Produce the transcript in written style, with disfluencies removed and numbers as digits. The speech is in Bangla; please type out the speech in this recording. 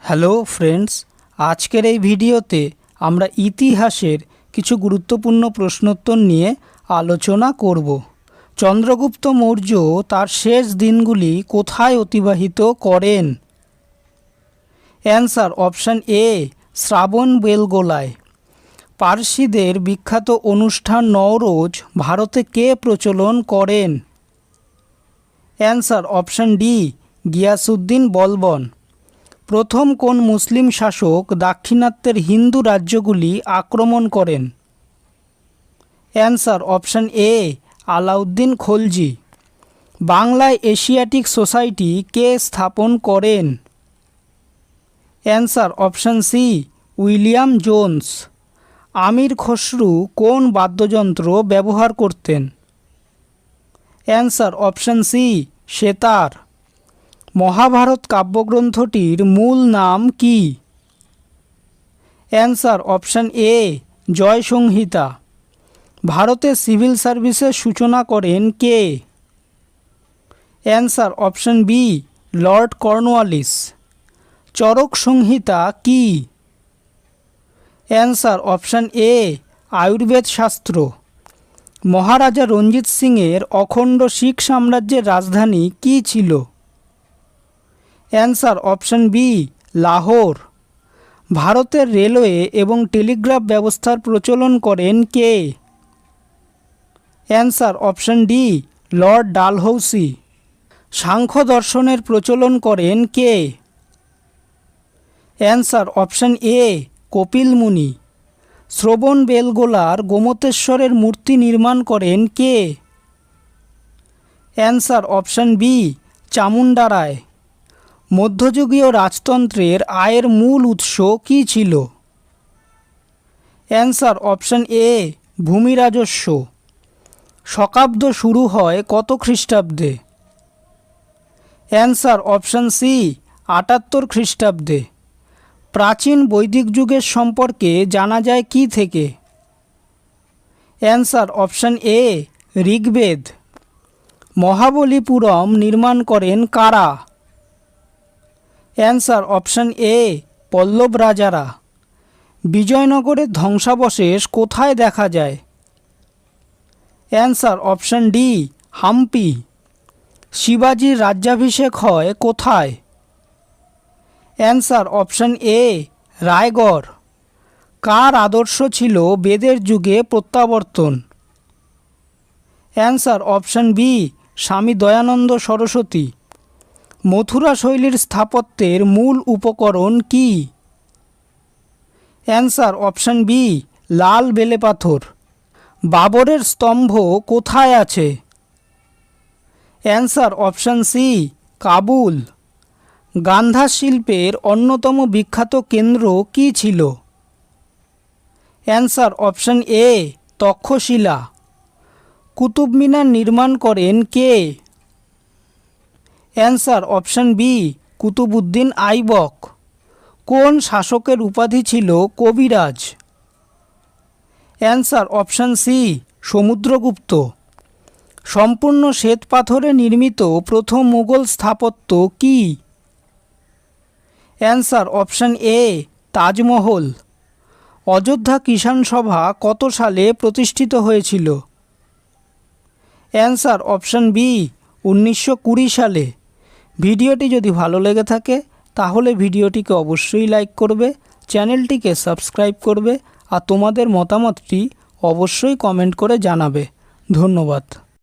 হ্যালো ফ্রেন্ডস, আজকের এই ভিডিওতে আমরা ইতিহাসের কিছু গুরুত্বপূর্ণ প্রশ্নোত্তর নিয়ে আলোচনা করব। চন্দ্রগুপ্ত মৌর্য তার শেষ দিনগুলি কোথায় অতিবাহিত করেন? অ্যান্সার অপশান এ, শ্রাবণ বেলগোলায়। পারসিদের বিখ্যাত অনুষ্ঠান নওরোজ ভারতে কে প্রচলন করেন? Answer option D, Ghiyasuddin Balban. প্রথম কোন মুসলিম শাসক দাক্ষিণাত্যের হিন্দু রাজ্যগুলি আক্রমণ করেন? Answer option A, Alauddin Khalji. বাংলায় এশিয়াটিক সোসাইটি কে স্থাপন করেন? Answer option C, William Jones. Amir Khusrau কোন বাদ্যযন্ত্র ব্যবহার করতেন? Answer option C, sitar. Mahabharata কাব্যগ্রন্থটির মূল নাম কি? Answer option A, Jaya Samhita. ভারতে সিভিল সার্ভিসের সূচনা করেন কে? Answer option B, Lord Cornwallis. Charaka Samhita কি? অ্যান্সার অপশান এ, আয়ুর্বেদ শাস্ত্র। মহারাজা রঞ্জিত সিংয়ের অখণ্ড শিখ সাম্রাজ্যের রাজধানী কি ছিল? Answer option B, Lahore. ভারতের রেলওয়ে এবং টেলিগ্রাফ ব্যবস্থার প্রচলন করেন কে? Answer option D, Lord Dalhousie. Samkhya দর্শনের প্রচলন করেন কে? Answer option A, Kapil Muni. শ্রবণ বেলগোলার গোমতেশ্বরের মূর্তি নির্মাণ করেন কে? Answer option B, Chamunda Rai. মধ্যযুগীয় রাজতন্ত্রের আয়ের মূল উৎস কী ছিল? অ্যান্সার অপশান এ, ভূমি রাজস্ব। শকাব্দ শুরু হয় কত খ্রিস্টাব্দে? অ্যান্সার অপশান সি, ৭৮ খ্রিস্টাব্দে। প্রাচীন বৈদিক যুগের সম্পর্কে জানা যায় কি থেকে? অ্যান্সার অপশান এ, ঋগ্বেদ। মহাবলীপুরম নির্মাণ করেন কারা? অ্যান্সার অপশান এ, পল্লব রাজারা। বিজয়নগরের ধ্বংসাবশেষ কোথায় দেখা যায়? Answer option D, Hampi. শিবাজির রাজ্যাভিষেক হয় কোথায়? Answer option A, Raigad. কার আদর্শ ছিল বেদের যুগে প্রত্যাবর্তন? অ্যান্সার অপশান বি, স্বামী দয়ানন্দ সরস্বতী। মথুরা শৈলীর স্থাপত্যের মূল উপকরণ কি? অ্যান্সার অপশান বি, লাল বেলেপাথর। বাবরের স্তম্ভ কোথায় আছে? Answer option C, Kabul. গান্ধা শিল্পের অন্যতম বিখ্যাত কেন্দ্র কি ছিল? Answer option A, Taxila. Qutub Minar নির্মাণ করেন কে? Answer option B, Qutubuddin Aibak. কোন শাসকের উপাধি ছিল কবিরাজ? Answer option C, Samudragupta. সম্পূর্ণ শ্বেত পাথরে নির্মিত প্রথম মুঘল স্থাপত্য কি? Answer option A, Taj Mahal. Ayodhya Kisan Sabha কত সালে প্রতিষ্ঠিত হয়েছিল? অ্যান্সার অপশান বি, 1920 সালে। ভিডিওটি যদি ভালো লেগে থাকে তাহলে ভিডিওটিকে অবশ্যই লাইক করবে, চ্যানেলটিকে সাবস্ক্রাইব করবে আর তোমাদের মতামতটি অবশ্যই কমেন্ট করে জানাবে। ধন্যবাদ।